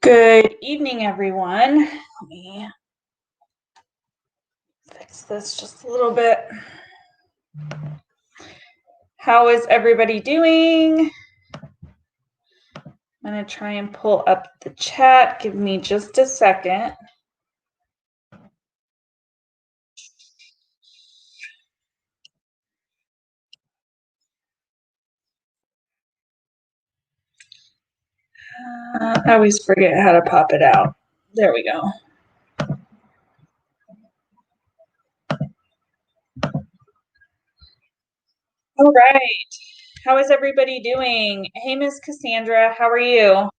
Good evening, everyone. Let me fix this just a little bit. How is everybody doing? I'm going to try and pull up the chat. Give me just a second. I always forget how to pop it out. There we go. All right. How is everybody doing? Hey, Miss Cassandra, how are you?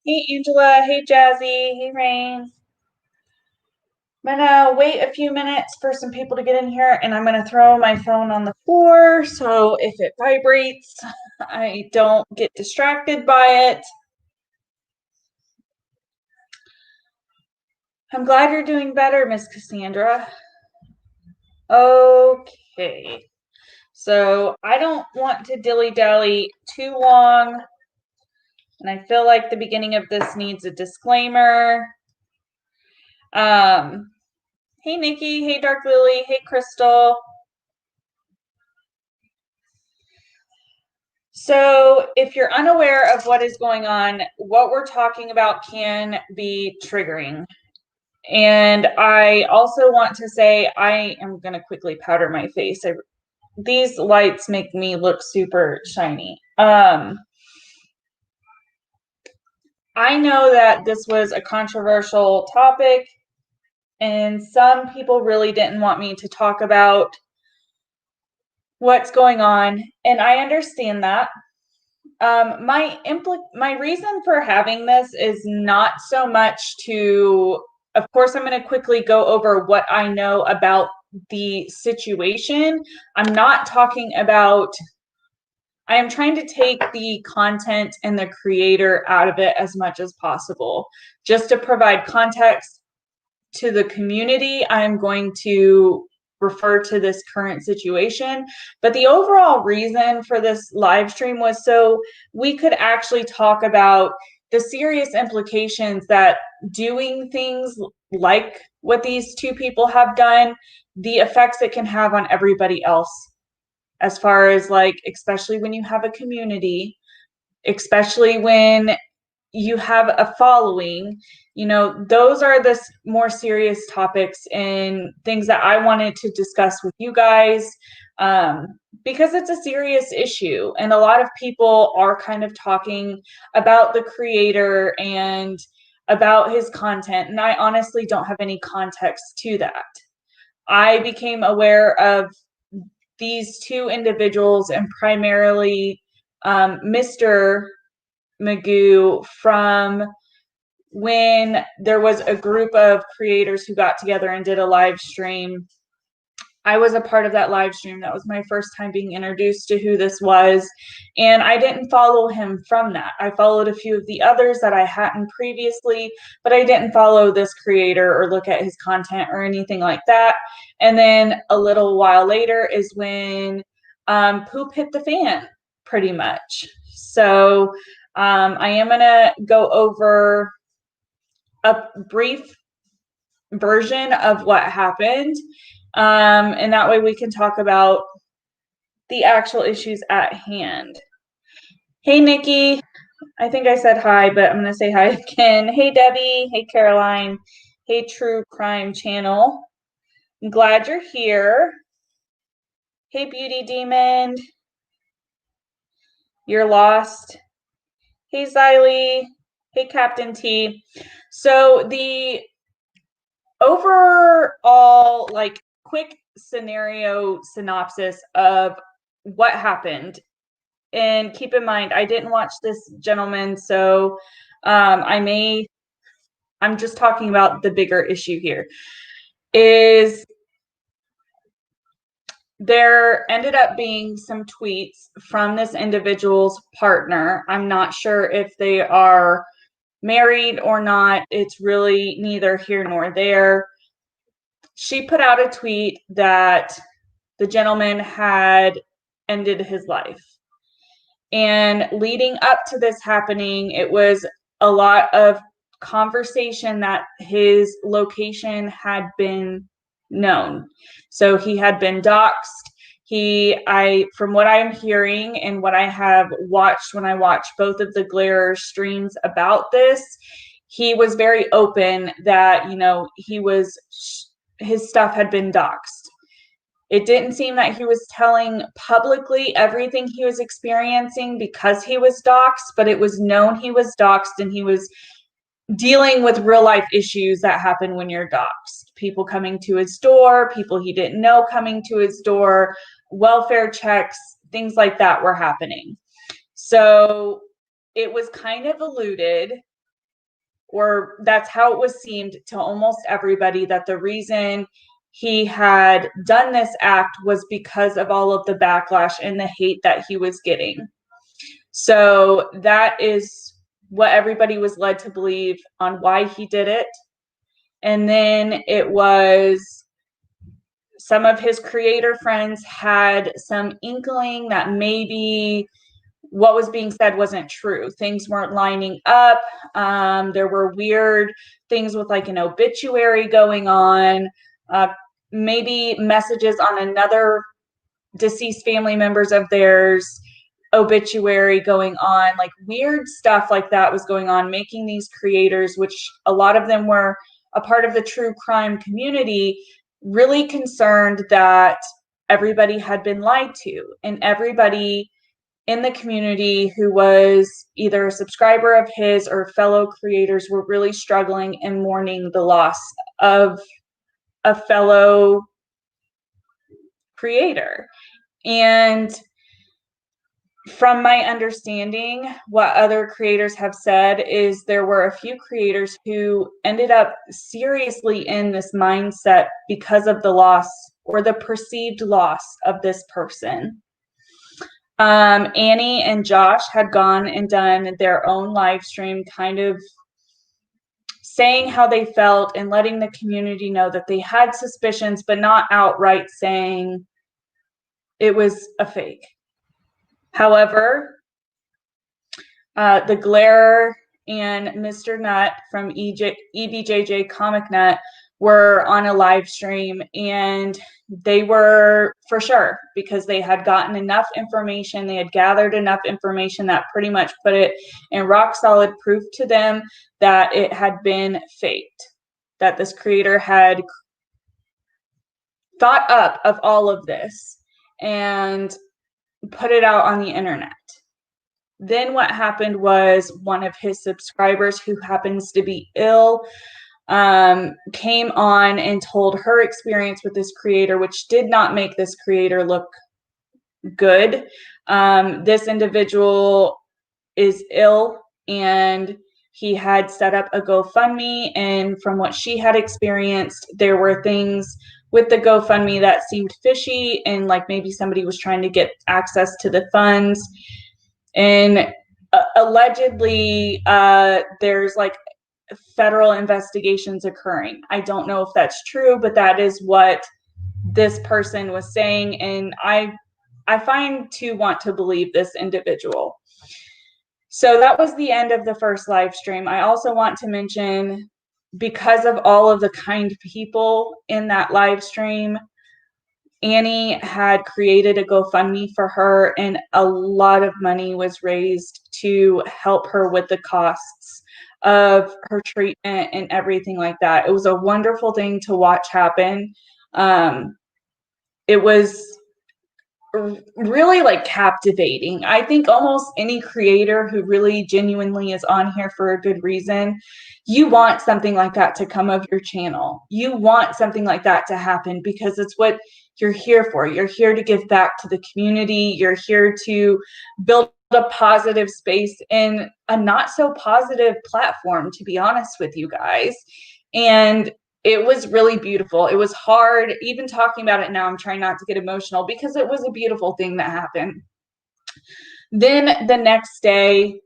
Hey, Angela. Hey, Jazzy. Hey, Rain. I'm gonna wait a few minutes for some people to get in here, and I'm gonna throw my phone on the floor so if it vibrates, I don't get distracted by it. I'm glad you're doing better, Miss Cassandra. Okay, so I don't want to dilly-dally too long, and I feel like the beginning of this needs a disclaimer. Hey, Nikki. Hey, Dark Lily. Hey, Crystal. So if you're unaware of what is going on, what we're talking about can be triggering. And I also want to say, I am going to quickly powder my face. These lights make me look super shiny. I know that this was a controversial topic, and some people really didn't want me to talk about what's going on, and I understand that. My reason for having this is not so much to, of course, I'm going to quickly go over what I know about the situation. I'm not talking about, I am trying to take the content and the creator out of it as much as possible. Just to provide context to the community, I'm going to refer to this current situation. But the overall reason for this live stream was so we could actually talk about the serious implications that doing things like what these two people have done, the effects it can have on everybody else, as far as like, especially when you have a community, especially when you have a following, those are the more serious topics and things that I wanted to discuss with you guys, because it's a serious issue. And a lot of people are kind of talking about the creator and about his content. And I honestly don't have any context to that. I became aware of these two individuals and primarily Mr. McGoo from when there was a group of creators who got together and did a live stream. I was a part of that live stream. That was my first time being introduced to who this was. And I didn't follow him from that. I followed a few of the others that I hadn't previously, but I didn't follow this creator or look at his content or anything like that. And then a little while later is when poop hit the fan, pretty much. So I am going to go over a brief version of what happened. And that way we can talk about the actual issues at hand. Hey, Nikki. I think I said hi, but I'm going to say hi again. Hey, Debbie. Hey, Caroline. Hey, True Crime Channel. I'm glad you're here. Hey, Beauty Demon. You're lost. Hey, Xylee. Hey, Captain T. So the overall, like, quick scenario synopsis of what happened. And keep in mind, I didn't watch this gentleman, so I'm just talking about the bigger issue here. Is there ended up being some tweets from this individual's partner. I'm not sure if they are married or not, it's really neither here nor there. She put out a tweet that the gentleman had ended his life. And leading up to this happening, it was a lot of conversation that his location had been known. So he had been doxxed. From what I'm hearing and what I have watched when I watched both of the Glare streams about this, he was very open that, his stuff had been doxxed. It didn't seem that he was telling publicly everything he was experiencing because he was doxxed, but it was known he was doxxed, and he was dealing with real life issues that happen when you're doxxed. People coming to his door, people he didn't know coming to his door, welfare checks, things like that were happening. So it was kind of alluded, or that's how it was seemed to almost everybody, that the reason he had done this act was because of all of the backlash and the hate that he was getting. So that is what everybody was led to believe on why he did it. And then it was some of his creator friends had some inkling that maybe what was being said wasn't true. Things weren't lining up. There were weird things with like an obituary going on, maybe messages on another deceased family members of theirs obituary going on, like weird stuff like that was going on, making these creators, which a lot of them were a part of the true crime community, really concerned that everybody had been lied to, and everybody in the community who was either a subscriber of his or fellow creators were really struggling and mourning the loss of a fellow creator. And from my understanding, what other creators have said is there were a few creators who ended up seriously in this mindset because of the loss or the perceived loss of this person. Annie and Josh had gone and done their own live stream, kind of saying how they felt and letting the community know that they had suspicions, but not outright saying it was a fake. However, the Glare and Mr. Nut from EBJJ Comic Nut were on a live stream, and they were for sure, because they had gotten enough information, they had gathered enough information that pretty much put it in rock solid proof to them that it had been faked, that this creator had thought up of all of this and put it out on the internet. Then what happened was one of his subscribers, who happens to be ill, came on and told her experience with this creator, which did not make this creator look good. This individual is ill, and he had set up a GoFundMe, and from what she had experienced, there were things with the GoFundMe that seemed fishy, and like maybe somebody was trying to get access to the funds. And allegedly, there's like federal investigations occurring. I don't know if that's true, but that is what this person was saying, and I find to want to believe this individual. So that was the end of the first live stream. I also want to mention, because of all of the kind people in that live stream, Annie had created a GoFundMe for her, and a lot of money was raised to help her with the costs of her treatment and everything like that. It was a wonderful thing to watch happen. It was really like captivating. I think almost any creator who really genuinely is on here for a good reason, you want something like that to come of your channel. You want something like that to happen because it's what you're here for. You're here to give back to the community. You're here to build a positive space in a not so positive platform, to be honest with you guys. And it was really beautiful. It was hard. Even talking about it now, I'm trying not to get emotional because it was a beautiful thing that happened. Then the next day,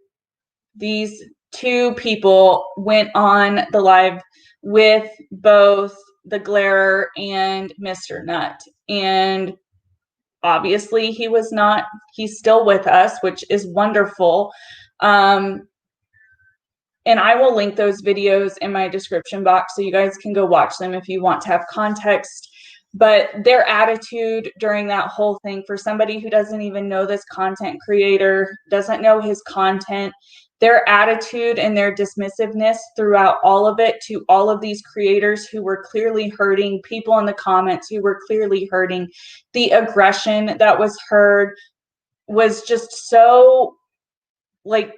these two people went on the live with both the Glare and Mr. Nut. And obviously he was not, he's still with us, which is wonderful. And I will link those videos in my description box so you guys can go watch them if you want to have context. But their attitude during that whole thing, for somebody who doesn't even know this content creator, doesn't know his content, their attitude and their dismissiveness throughout all of it to all of these creators who were clearly hurting, people in the comments who were clearly hurting, the aggression that was heard was just so, like,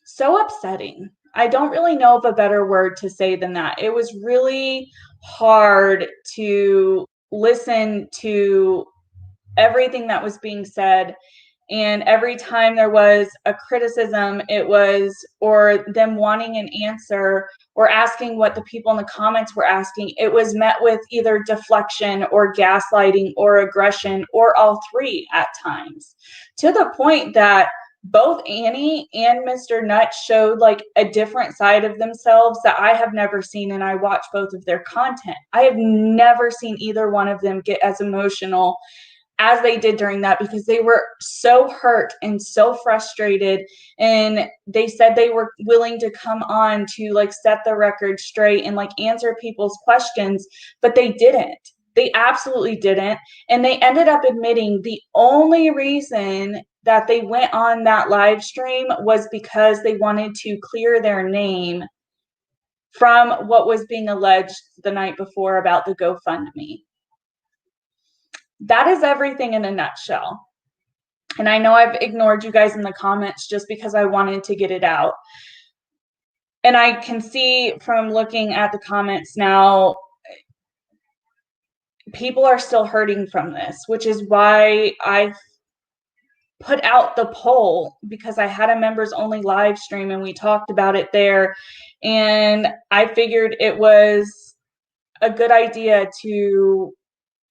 so upsetting. I don't really know of a better word to say than that. It was really hard to listen to everything that was being said. And every time there was a criticism, it was, or them wanting an answer or asking what the people in the comments were asking, it was met with either deflection or gaslighting or aggression or all three at times, to the point that both Annie and Mr. Nut showed like a different side of themselves that I have never seen, and I watch both of their content. I have never seen either one of them get as emotional as they did during that, because they were so hurt and so frustrated, and they said they were willing to come on to like set the record straight and like answer people's questions, but they didn't. They absolutely didn't. And they ended up admitting the only reason that they went on that live stream was because they wanted to clear their name from what was being alleged the night before about the GoFundMe. That is everything in a nutshell. And I know I've ignored you guys in the comments just because I wanted to get it out. And I can see from looking at the comments now, people are still hurting from this, which is why I put out the poll, because I had a members only live stream and we talked about it there. And I figured it was a good idea to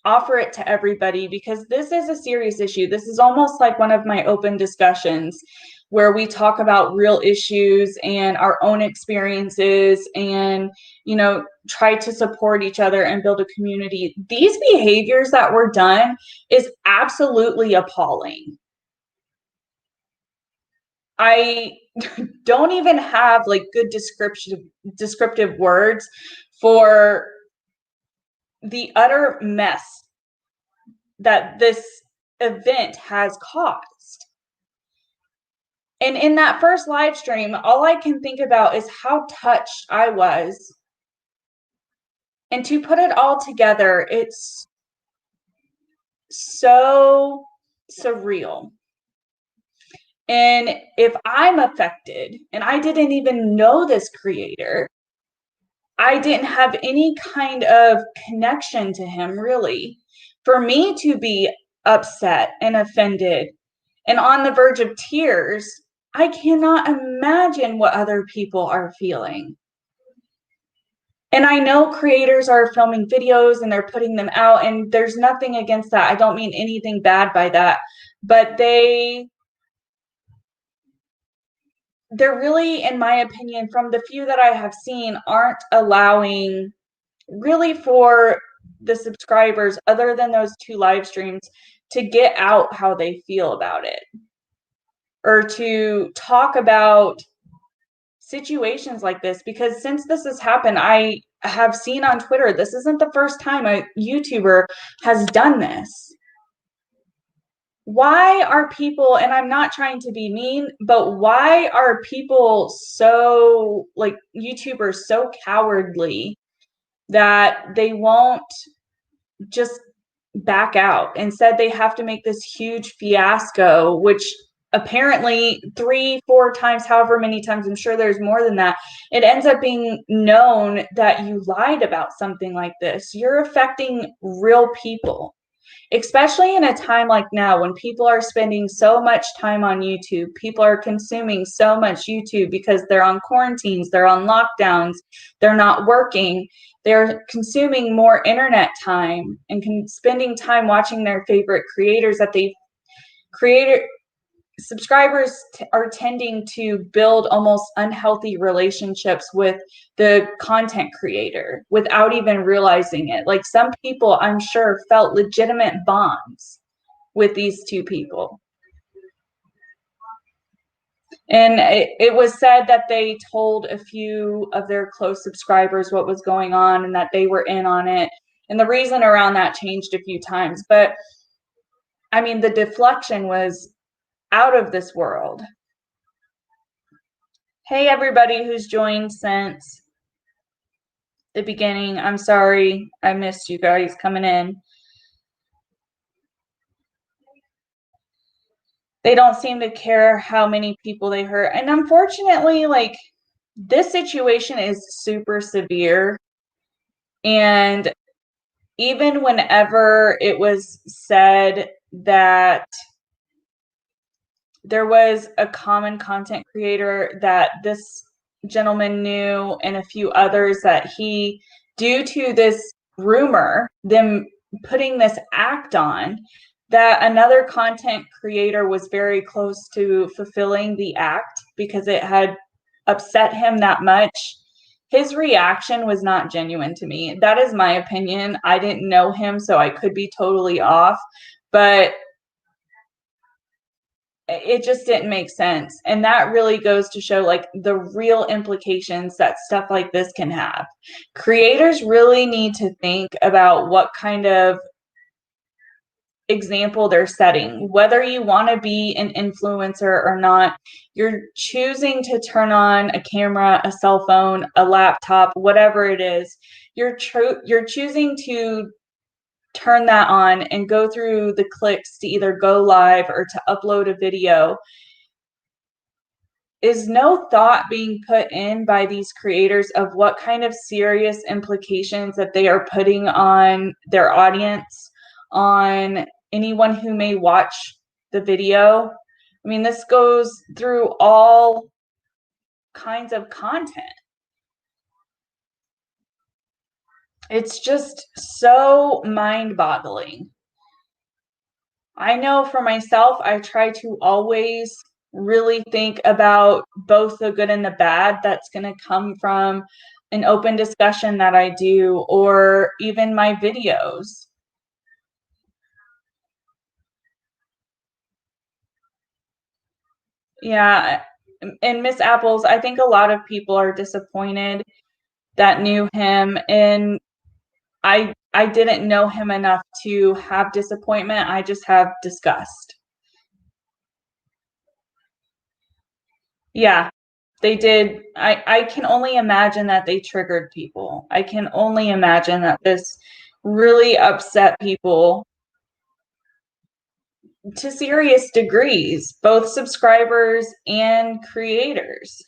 offer it to everybody, because this is a serious issue. This is almost like one of my open discussions where we talk about real issues and our own experiences and, you know, try to support each other and build a community. These behaviors that were done is absolutely appalling. I don't even have like good descriptive words for the utter mess that this event has caused. And in that first live stream, all I can think about is how touched I was. And to put it all together, it's so surreal. And if I'm affected and I didn't even know this creator, I didn't have any kind of connection to him, really, for me to be upset and offended and on the verge of tears, I cannot imagine what other people are feeling. And I know creators are filming videos and they're putting them out, and there's nothing against that. I don't mean anything bad by that, but they're really, in my opinion, from the few that I have seen, aren't allowing really for the subscribers, other than those two live streams, to get out how they feel about it, or to talk about situations like this. Because since this has happened, I have seen on Twitter, this isn't the first time a YouTuber has done this. Why are people, and I'm not trying to be mean, but why are people so, like, YouTubers so cowardly that they won't just back out? Instead, they have to make this huge fiasco, which apparently 3-4 times, however many times, I'm sure there's more than that, it ends up being known that you lied about something like this. You're affecting real people, especially in a time like now when people are spending so much time on YouTube. People are consuming so much YouTube because they're on quarantines, they're on lockdowns, they're not working. They're consuming more internet time and spending time watching their favorite creators that they've created, subscribers are tending to build almost unhealthy relationships with the content creator without even realizing it. Like some people, I'm sure, felt legitimate bonds with these two people. And it was said that they told a few of their close subscribers what was going on and that they were in on it. And the reason around that changed a few times. But I mean, the deflection was out of this world. Hey, everybody who's joined since the beginning. I'm sorry I missed you guys coming in. They don't seem to care how many people they hurt. And unfortunately, like, this situation is super severe. And even whenever it was said that there was a common content creator that this gentleman knew and a few others that he, due to this rumor, them putting this act on, that another content creator was very close to fulfilling the act because it had upset him that much. His reaction was not genuine to me. That is my opinion. I didn't know him, so I could be totally off, but it just didn't make sense. And that really goes to show like the real implications that stuff like this can have. Creators really need to think about what kind of example they're setting. Whether you want to be an influencer or not, you're choosing to turn on a camera, a cell phone, a laptop, whatever it is. You're choosing to turn that on and go through the clicks to either go live or to upload a video. Is no thought being put in by these creators of what kind of serious implications that they are putting on their audience, on anyone who may watch the video? I mean, this goes through all kinds of content. It's just so mind-boggling. I know for myself, I try to always really think about both the good and the bad that's going to come from an open discussion that I do, or even my videos. Yeah. And Miss Apples, I think a lot of people are disappointed that knew him, and I didn't know him enough to have disappointment. I just have disgust. Yeah, they did. I can only imagine that they triggered people. I can only imagine that this really upset people to serious degrees, both subscribers and creators.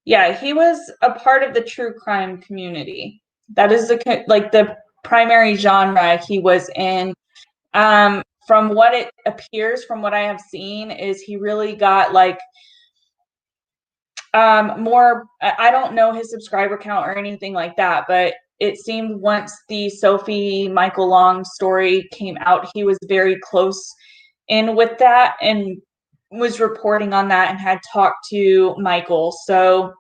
Yeah, he was a part of the true crime community. That is the primary genre he was in. From what it appears, from what I have seen, is he really got like more. I don't know his subscriber count or anything like that, but it seemed once the Sophie Michael Long story came out, he was very close in with that and was reporting on that and had talked to Michael. So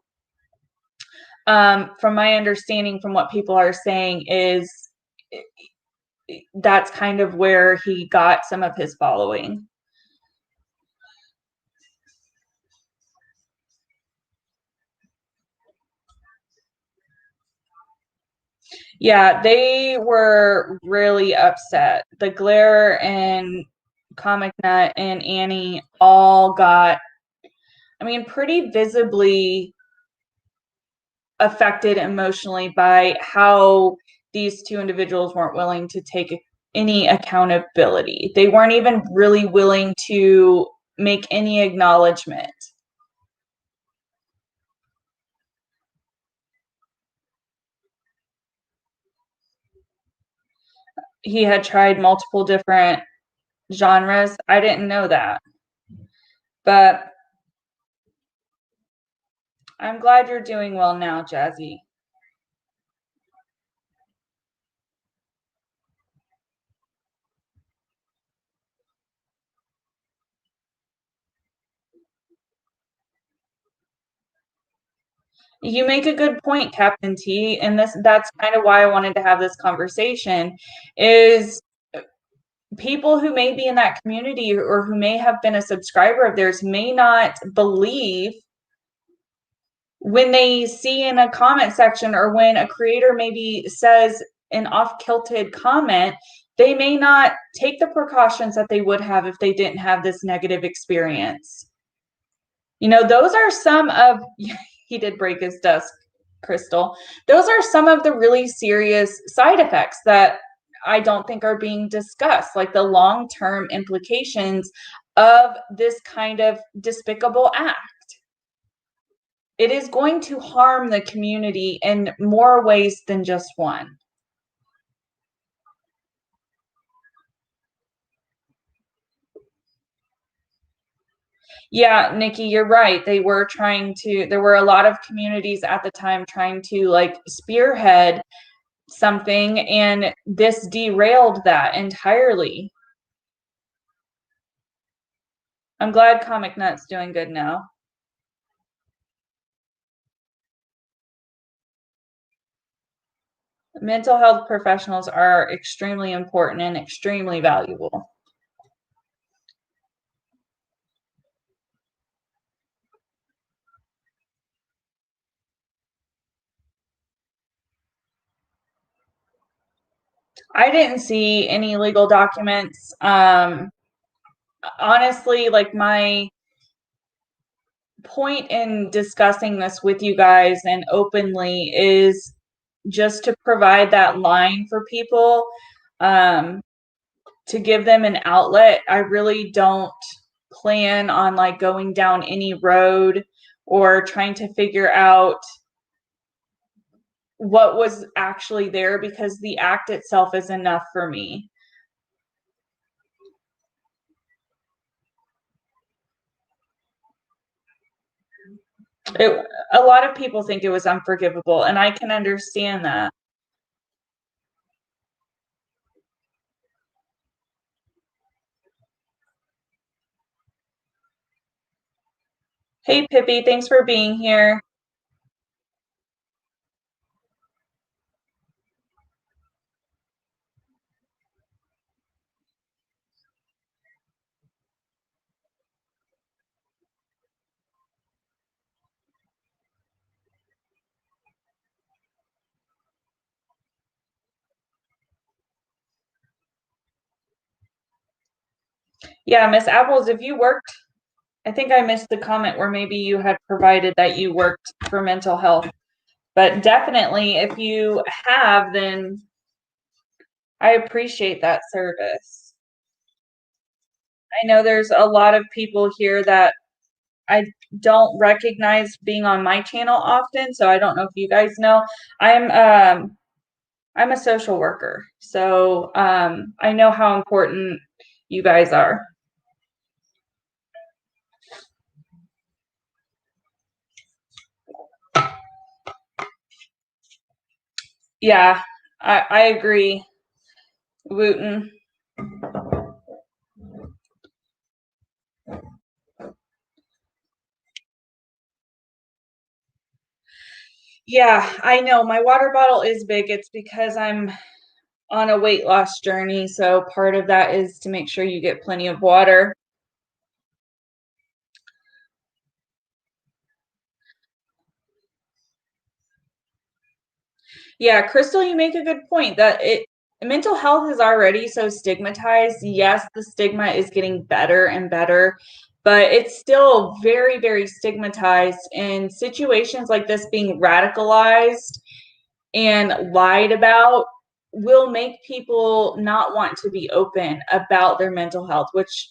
from my understanding, from what people are saying, is that's kind of where he got some of his following. Yeah, they were really upset. The Glare and Comic Nut and Annie all got, I mean, pretty visibly affected emotionally by how these two individuals weren't willing to take any accountability. They weren't even really willing to make any acknowledgement. He had tried multiple different genres. I didn't know that. But I'm glad you're doing well now, Jazzy. You make a good point, Captain T, and that's kind of why I wanted to have this conversation is people who may be in that community or who may have been a subscriber of theirs may not believe when they see in a comment section or when a creator maybe says an off-kilted comment, they may not take the precautions that they would have if they didn't have this negative experience. You know, those are some of, he did break his desk, Crystal. Those are some of the really serious side effects that I don't think are being discussed, like the long-term implications of this kind of despicable act. It is going to harm the community in more ways than just one. Yeah, Nikki, you're right. They were trying to, there were a lot of communities at the time trying to like spearhead something, and this derailed that entirely. I'm glad Comic Nut's doing good now. Mental health professionals are extremely important and extremely valuable. I didn't see any legal documents. Honestly, like my point in discussing this with you guys and openly is just to provide that line for people, to give them an outlet. I really don't plan on like going down any road or trying to figure out what was actually there, because the act itself is enough for me. It, a lot of people think it was unforgivable, and I can understand that. Hey, Pippi, thanks for being here. Yeah, Miss Apples, if you worked, I think I missed the comment where maybe you had provided that you worked for mental health, but definitely if you have, then I appreciate that service. I know there's a lot of people here that I don't recognize being on my channel often, so I don't know if you guys know. I'm a social worker, so I know how important you guys are. Yeah, I agree, Wooten. Yeah, I know my water bottle is big. It's because I'm on a weight loss journey, so part of that is to make sure you get plenty of water. Yeah, Crystal, you make a good point that it mental health is already so stigmatized. Yes, the stigma is getting better and better, but it's still very, very stigmatized. In situations like this, being radicalized and lied about will make people not want to be open about their mental health, which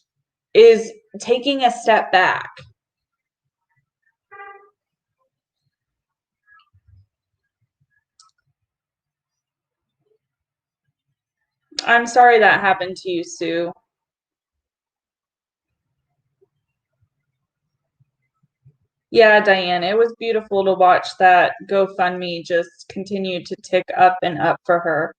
is taking a step back. I'm sorry that happened to you, Sue. Yeah, Diane, it was beautiful to watch that GoFundMe just continue to tick up and up for her.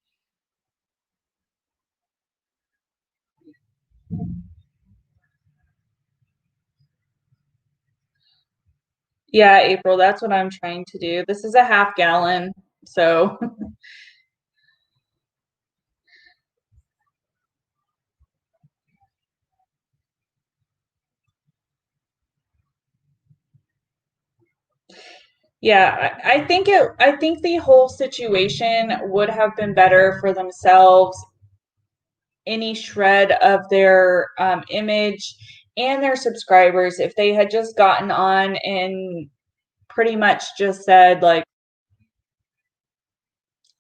Yeah, April, that's what I'm trying to do. This is a half gallon, so yeah, I think the whole situation would have been better for themselves, any shred of their image and their subscribers, if they had just gotten on and pretty much just said, like,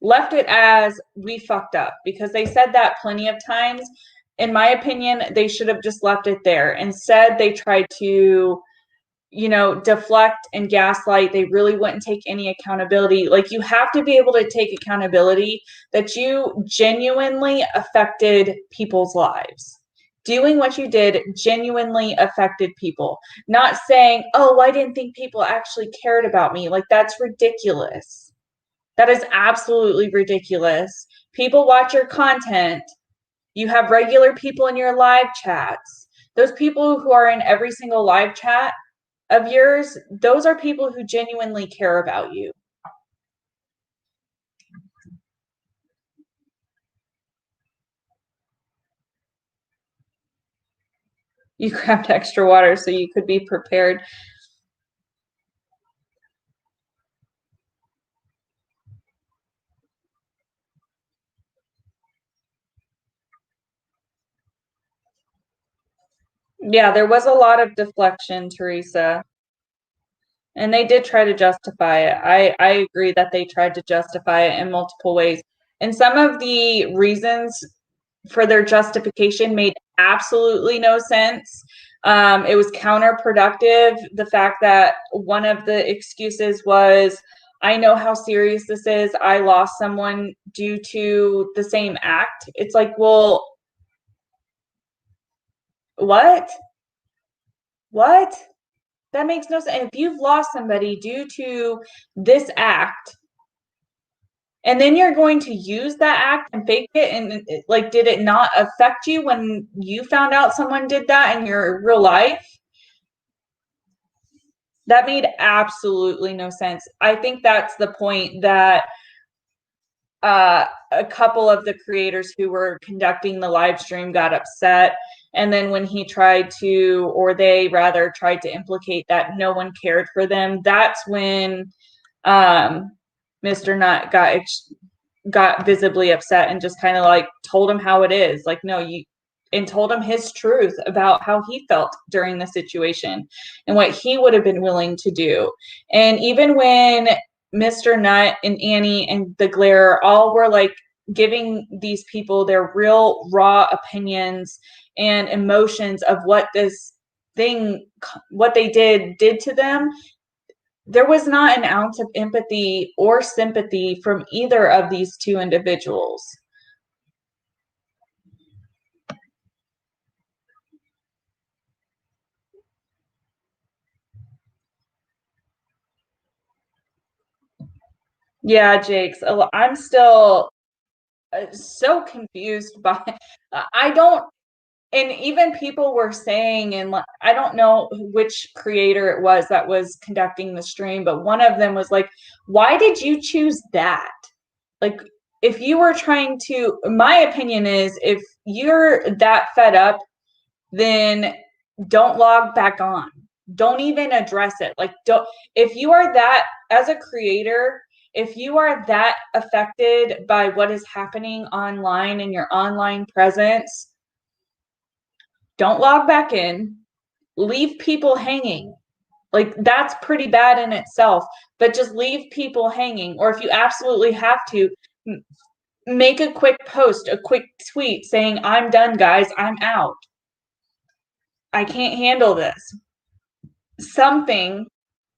left it as we fucked up, because they said that plenty of times. In my opinion, they should have just left it there. Instead, they tried to, deflect and gaslight. They really wouldn't take any accountability. Like, you have to be able to take accountability that you genuinely affected people's lives. Doing what you did genuinely affected people. Not saying, oh, I didn't think people actually cared about me. Like, that's ridiculous. That is absolutely ridiculous. People watch your content. You have regular people in your live chats. Those people who are in every single live chat of yours, those are people who genuinely care about you. You grabbed extra water so you could be prepared. Yeah, there was a lot of deflection, Teresa. And they did try to justify it. I agree that they tried to justify it in multiple ways. And some of the reasons for their justification made absolutely no sense. It was counterproductive. The fact that one of the excuses was, I know how serious this is. I lost someone due to the same act. It's like, well, what? What? That makes no sense. If you've lost somebody due to this act, and then you're going to use that act and fake it, and like, did it not affect you when you found out someone did that in your real life? That made absolutely no sense. I think that's the point that a couple of the creators who were conducting the live stream got upset. And then when he tried to, or they rather tried to implicate that no one cared for them, that's when Mr. Nutt got visibly upset and just kind of like told him how it is. Like, no, you, and told him his truth about how he felt during the situation and what he would have been willing to do. And even when Mr. Nutt and Annie and the Glare all were like giving these people their real raw opinions and emotions of what this thing, what they did to them, there was not an ounce of empathy or sympathy from either of these two individuals. Yeah, Jakes, I'm still so confused by, I don't, and even people were saying, and I don't know which creator it was that was conducting the stream, but one of them was like, why did you choose that? Like, if you were trying to, my opinion is, if you're that fed up, then don't log back on. Don't even address it. Like, don't, if you are that, as a creator, if you are that affected by what is happening online and your online presence, don't log back in. Leave people hanging. Like, that's pretty bad in itself, but just leave people hanging. Or if you absolutely have to, make a quick post, a quick tweet saying, I'm done, guys, I'm out. I can't handle this. Something,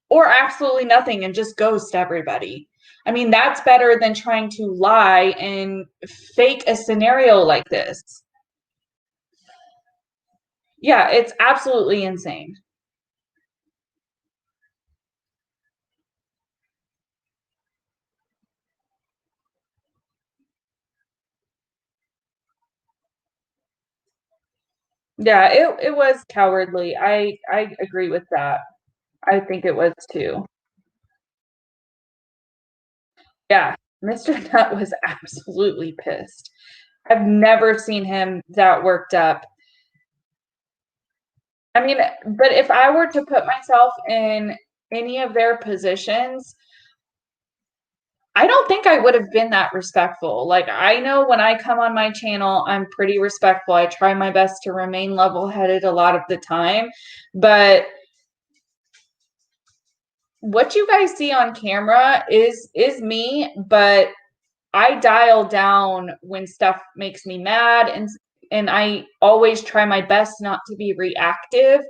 or absolutely nothing and just ghost everybody. I mean, that's better than trying to lie and fake a scenario like this. Yeah, it's absolutely insane. Yeah, it was cowardly. I agree with that. I think it was too. Yeah, Mr. Nut was absolutely pissed. I've never seen him that worked up. I mean, but if I were to put myself in any of their positions, I don't think I would have been that respectful. Like, I know when I come on my channel, I'm pretty respectful. I try my best to remain level-headed a lot of the time, but what you guys see on camera is me, but I dial down when stuff makes me mad, and I always try my best not to be reactive,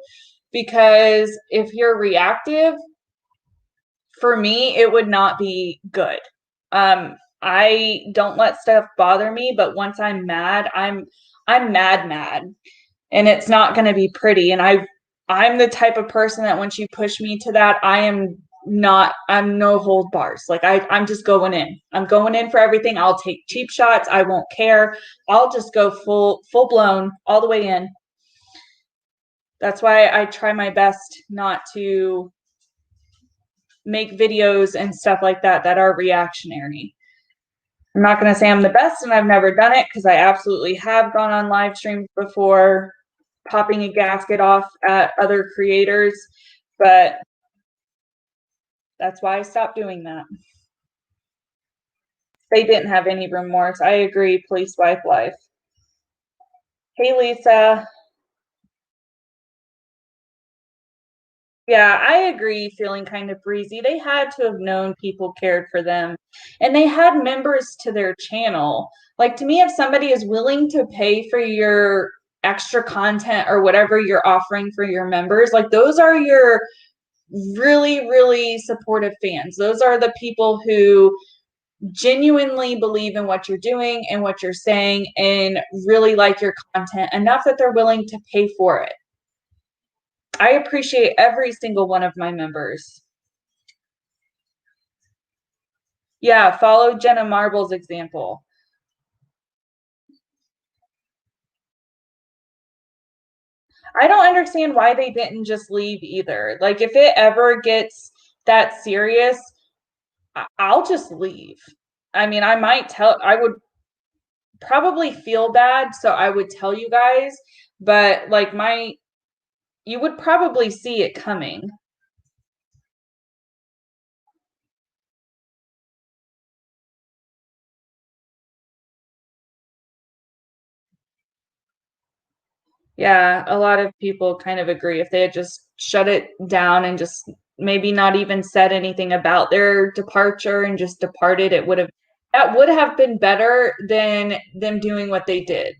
because if you're reactive, for me, it would not be good. I don't let stuff bother me, but once I'm mad, I'm mad, and it's not going to be pretty. And I'm the type of person that once you push me to that, I'm no hold bars. Like I'm just going in. I'm going in for everything. I'll take cheap shots. I won't care. I'll just go full blown all the way in. That's why I try my best not to make videos and stuff like that are reactionary. I'm not going to say I'm the best and I've never done it, because I absolutely have gone on live streams before popping a gasket off at other creators, but that's why I stopped doing that. They didn't have any remorse. I agree. Police wife life. Hey, Lisa. Yeah, I agree, feeling kind of breezy. They had to have known people cared for them, and they had members to their channel. Like, to me, if somebody is willing to pay for your extra content or whatever you're offering for your members, like, those are your really, really supportive fans. Those are the people who genuinely believe in what you're doing and what you're saying and really like your content enough that they're willing to pay for it. I appreciate every single one of my members. Yeah, follow Jenna Marble's example. I don't understand why they didn't just leave either. Like, if it ever gets that serious, I'll just leave. I mean, I would probably feel bad, so I would tell you guys, but like you would probably see it coming. Yeah, a lot of people kind of agree. If they had just shut it down and just maybe not even said anything about their departure and just departed, that would have been better than them doing what they did.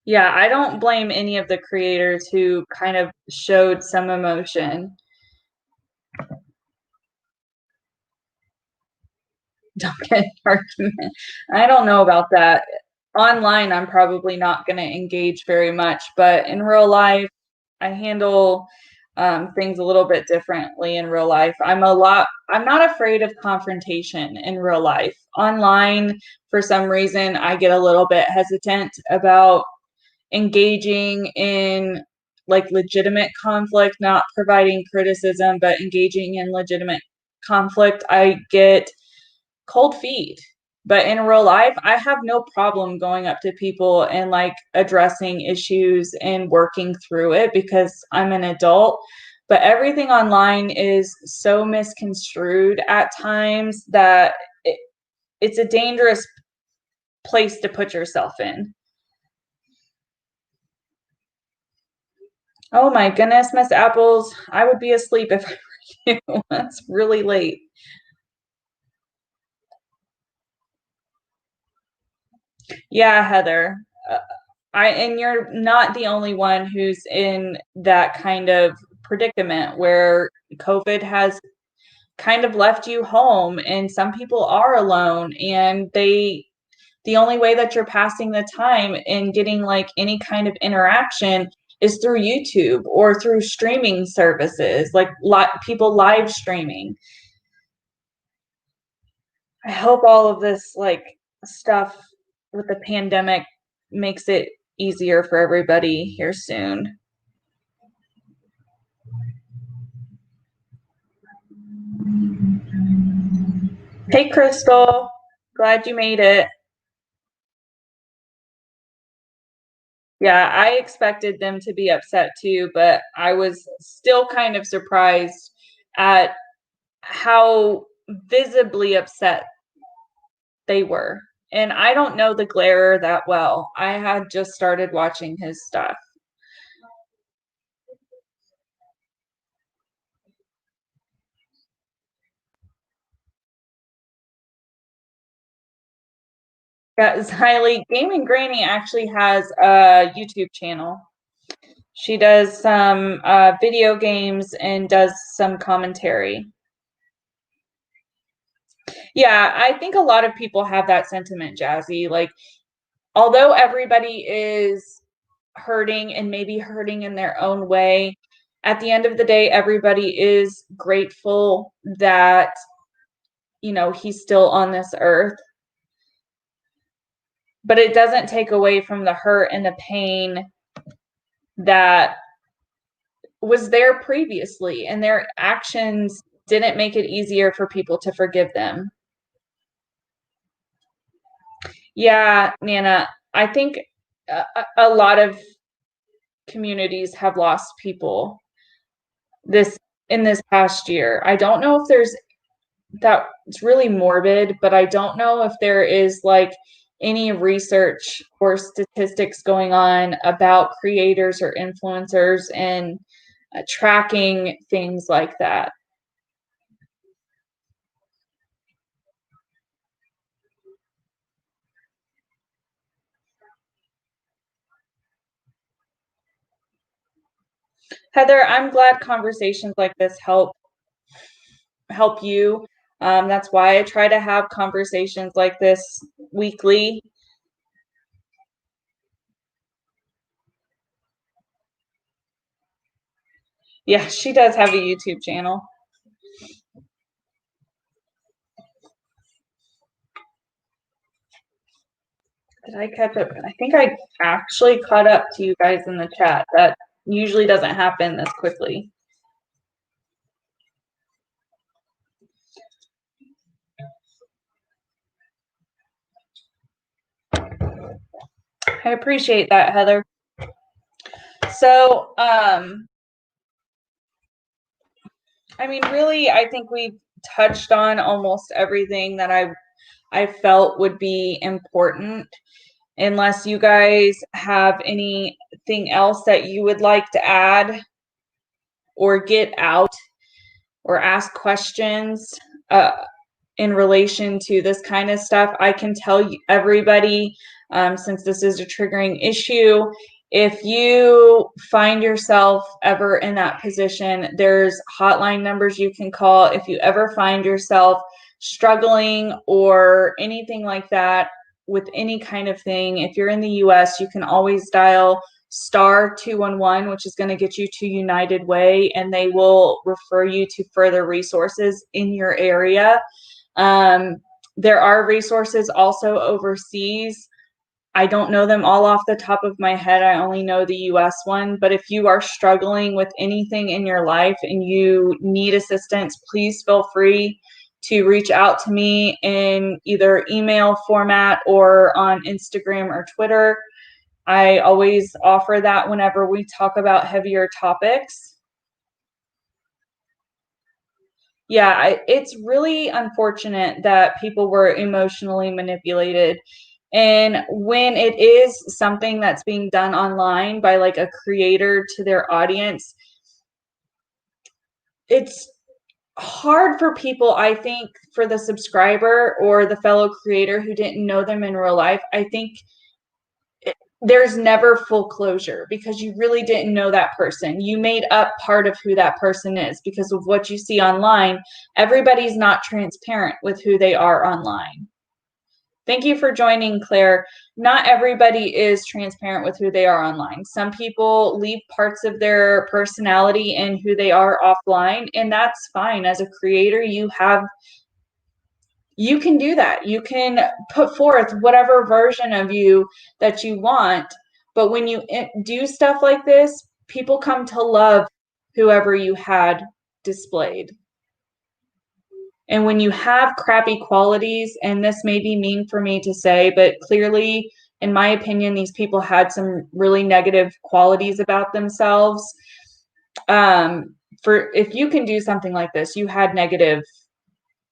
Yeah, I don't blame any of the creators who kind of showed some emotion. Don't get an argument. I don't know about that. Online, I'm probably not going to engage very much, but in real life, I handle things a little bit differently in real life. I'm not afraid of confrontation in real life. Online, for some reason, I get a little bit hesitant about engaging in like legitimate conflict, not providing criticism, but engaging in legitimate conflict. I get cold feet. But in real life, I have no problem going up to people and like addressing issues and working through it because I'm an adult. But everything online is so misconstrued at times that it's a dangerous place to put yourself in. Oh my goodness, Miss Apples, I would be asleep if I were you. That's really late. Yeah, Heather. And you're not the only one who's in that kind of predicament where COVID has kind of left you home, and some people are alone, and the only way that you're passing the time and getting like any kind of interaction is through YouTube or through streaming services, like people live streaming. I hope all of this like stuff with the pandemic makes it easier for everybody here soon. Hey, Crystal. Glad you made it. Yeah, I expected them to be upset too, but I was still kind of surprised at how visibly upset they were. And I don't know the Glairer that well. I had just started watching his stuff. Yeah, Xylee Gaming Granny actually has a YouTube channel. She does some video games and does some commentary. Yeah, I think a lot of people have that sentiment, Jazzy. Like, although everybody is hurting and maybe hurting in their own way, at the end of the day, everybody is grateful that, he's still on this earth. But it doesn't take away from the hurt and the pain that was there previously, and their actions didn't make it easier for people to forgive them. Yeah, Nana, I think a lot of communities have lost people this in this past year. I don't know if there's that it's really morbid, but I don't know if there is like any research or statistics going on about creators or influencers and tracking things like that. Heather, I'm glad conversations like this help you. That's why I try to have conversations like this weekly. Yeah, she does have a YouTube channel. Did I catch up? I think I actually caught up to you guys in the chat. That usually doesn't happen this quickly. I appreciate that, Heather. So, I mean, really, I think we've touched on almost everything that I felt would be important. Unless you guys have anything else that you would like to add or get out or ask questions uh, in relation to this kind of stuff, I can tell you everybody, since this is a triggering issue, if you find yourself ever in that position, there's hotline numbers you can call. If you ever find yourself struggling or anything like that with any kind of thing, if you're in the US, you can always dial star 211, which is going to get you to United Way, and they will refer you to further resources in your area. There are resources also overseas. I don't know them all off the top of my head. I only know the US one. But if you are struggling with anything in your life and you need assistance, please feel free to reach out to me in either email format or on Instagram or Twitter. I always offer that whenever we talk about heavier topics. Yeah, it's really unfortunate that people were emotionally manipulated. And when it is something that's being done online by like a creator to their audience, it's hard for people, I think, for the subscriber or the fellow creator who didn't know them in real life. I think there's never full closure because you really didn't know that person. You made up part of who that person is because of what you see online. Everybody's not transparent with who they are online. Thank you for joining, Claire. Not everybody is transparent with who they are online. Some people leave parts of their personality and who they are offline, and that's fine. As a creator, you have you can do that. You can put forth whatever version of you that you want. But when you do stuff like this, people come to love whoever you had displayed. And when you have crappy qualities, and this may be mean for me to say, but clearly, in my opinion, these people had some really negative qualities about themselves. For if you can do something like this, you had negative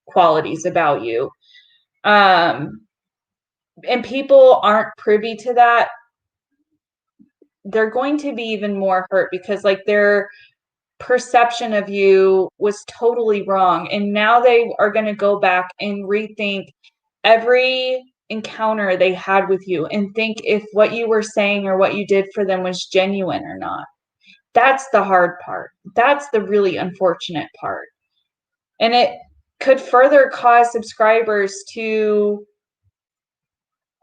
qualities about you. And people aren't privy to that. They're going to be even more hurt because like their perception of you was totally wrong. And now they are going to go back and rethink every encounter they had with you and think if what you were saying or what you did for them was genuine or not. That's the hard part. That's the really unfortunate part. And it could further cause subscribers to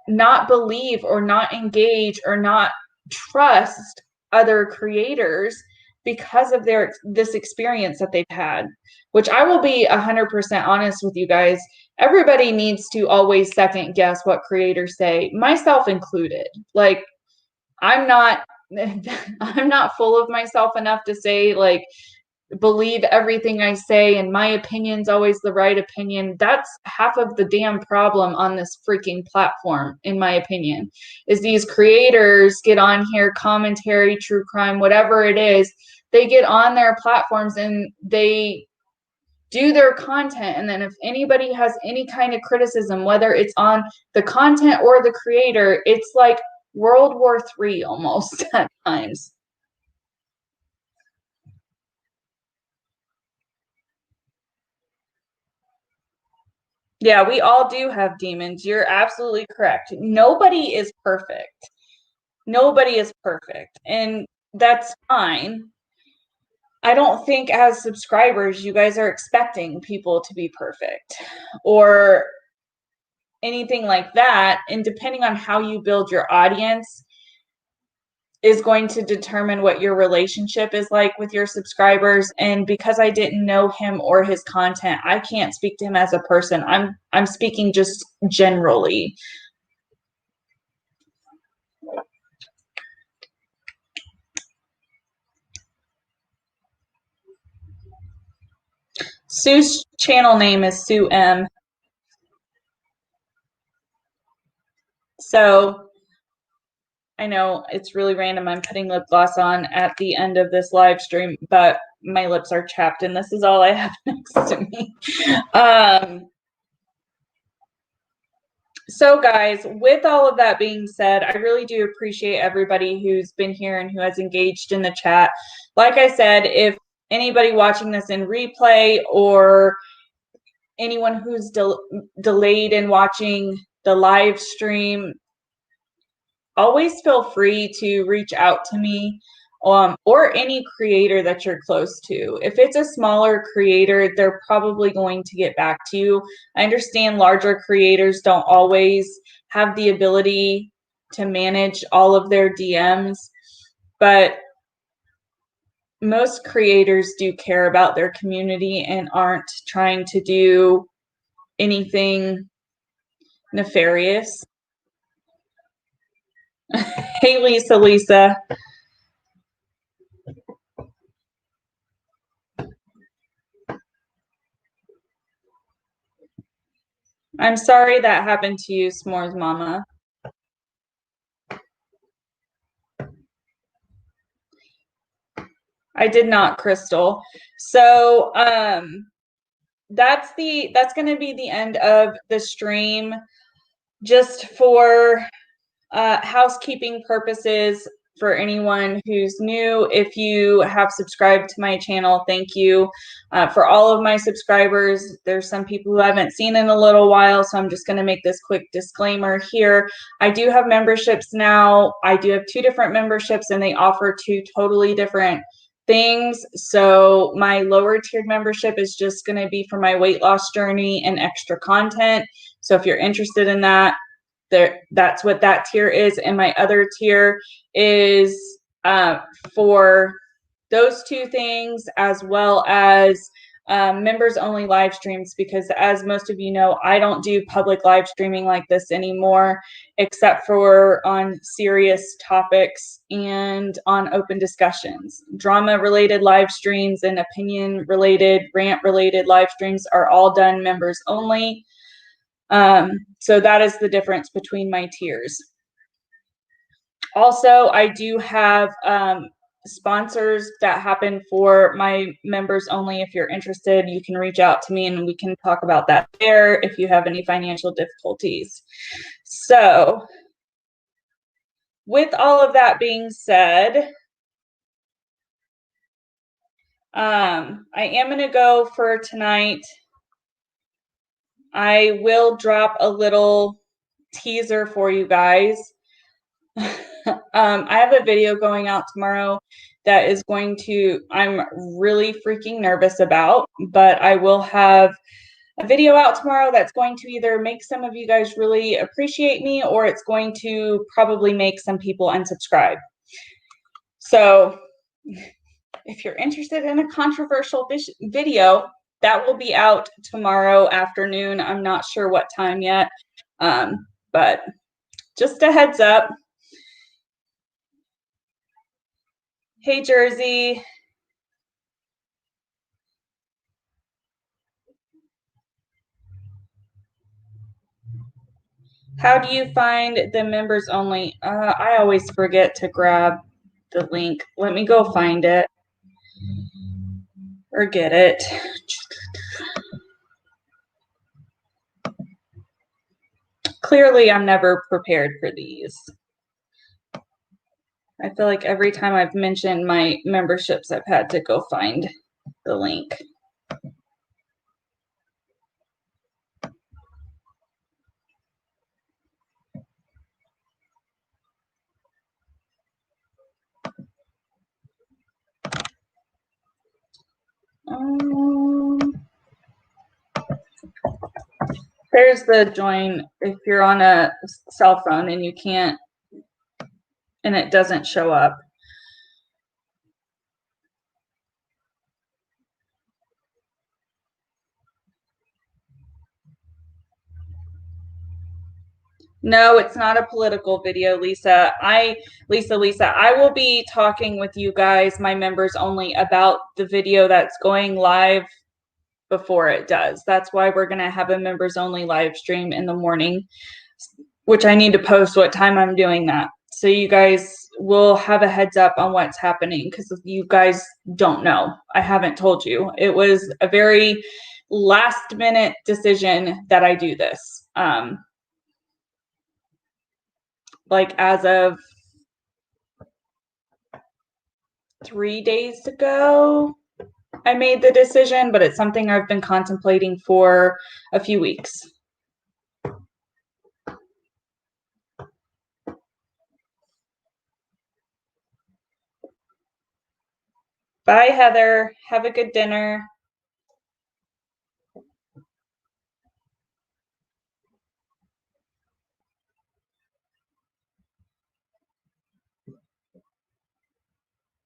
not believe or not engage or not trust other creators because of this experience that they've had, which I will be 100% honest with you guys. Everybody needs to always second guess what creators say, myself included. Like, I'm not full of myself enough to say like believe everything I say and my opinion's always the right opinion. That's half of the damn problem on this freaking platform, in my opinion, is these creators get on here, commentary, true crime, whatever it is, they get on their platforms and they do their content. And then if anybody has any kind of criticism, whether it's on the content or the creator, it's like World War III almost at times. Yeah, we all do have demons. You're absolutely correct. Nobody is perfect. Nobody is perfect. And that's fine. I don't think as subscribers, you guys are expecting people to be perfect or anything like that. And depending on how you build your audience is going to determine what your relationship is like with your subscribers. And because I didn't know him or his content, I can't speak to him as a person. I'm speaking just generally. Sue's channel name is Sue M. So I know it's really random. I'm putting lip gloss on at the end of this live stream, but my lips are chapped and this is all I have next to me. So guys, with all of that being said, I really do appreciate everybody who's been here and who has engaged in the chat. Like I said, if anybody watching this in replay or anyone who's delayed in watching the live stream, always feel free to reach out to me or any creator that you're close to. If it's a smaller creator, they're probably going to get back to you. I understand larger creators don't always have the ability to manage all of their DMs, but most creators do care about their community and aren't trying to do anything nefarious. Hey, Lisa. I'm sorry that happened to you, S'mores Mama. I did not, Crystal. So that's going to be the end of the stream. Just for housekeeping purposes, for anyone who's new, if you have subscribed to my channel, thank you. For all of my subscribers, there's some people who I haven't seen in a little while, so I'm just going to make this quick disclaimer here. I do have memberships now. I do have 2 different memberships, and they offer 2 totally different things. So my lower tiered membership is just going to be for my weight loss journey and extra content. So if you're interested in that, that's what that tier is. And my other tier is for those 2 things, as well as members only live streams, because as most of you know, I don't do public live streaming like this anymore, except for on serious topics and on open discussions. Drama related live streams and opinion related, rant related live streams are all done members only. So that is the difference between my tiers. Also, I do have sponsors that happen for my members only. If you're interested, you can reach out to me and we can talk about that there if you have any financial difficulties. So with all of that being said, I am going to go for tonight. I will drop a little teaser for you guys. I have a video going out tomorrow that is going to, I'm really freaking nervous about, but I will have a video out tomorrow that's going to either make some of you guys really appreciate me, or it's going to probably make some people unsubscribe. So if you're interested in a controversial video, that will be out tomorrow afternoon. I'm not sure what time yet, but just a heads up. Hey, Jersey. How do you find the members only? I always forget to grab the link. Let me go find it or get it. Clearly, I'm never prepared for these. I feel like every time I've mentioned my memberships, I've had to go find the link. There's the join if you're on a cell phone and you can't, and it doesn't show up. No, it's not a political video, Lisa. Lisa, I will be talking with you guys, my members only, about the video that's going live before it does. That's why we're going to have a members only live stream in the morning, which I need to post what time I'm doing that. So you guys will have a heads up on what's happening, because you guys don't know. I haven't told you. It was a very last minute decision that I do this. Like as of 3 days ago, I made the decision, but it's something I've been contemplating for a few weeks. Bye, Heather. Have a good dinner.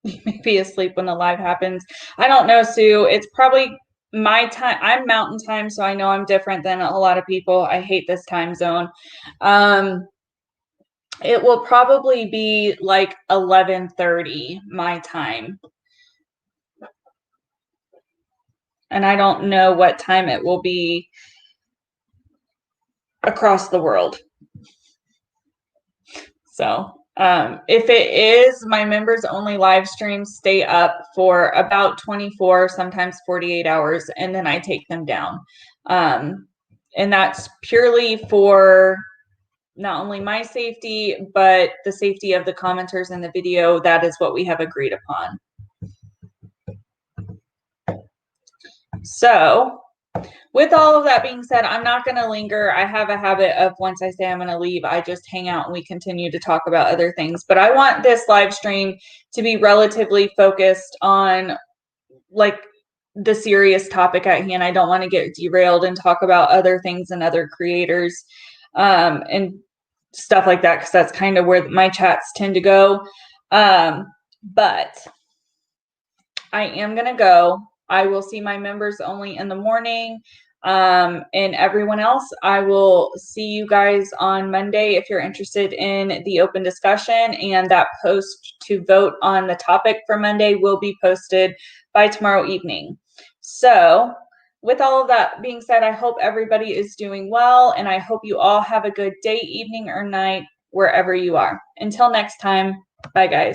You may be asleep when the live happens. I don't know, Sue. It's probably my time. I'm mountain time, so I know I'm different than a lot of people. I hate this time zone. It will probably be like 11:30 my time. And I don't know what time it will be across the world. So if it is, my members only live streams stay up for about 24, sometimes 48 hours, and then I take them down. And that's purely for not only my safety, but the safety of the commenters in the video. That is what we have agreed upon. So with all of that being said, I'm not going to linger. I have a habit of once I say I'm going to leave, I just hang out and we continue to talk about other things. But I want this live stream to be relatively focused on like the serious topic at hand. I don't want to get derailed and talk about other things and other creators and stuff like that, because that's kind of where my chats tend to go. But I am going to go. I will see my members only in the morning. And everyone else, I will see you guys on Monday if you're interested in the open discussion, and that post to vote on the topic for Monday will be posted by tomorrow evening. So with all of that being said, I hope everybody is doing well, and I hope you all have a good day, evening, or night, wherever you are. Until next time, bye guys.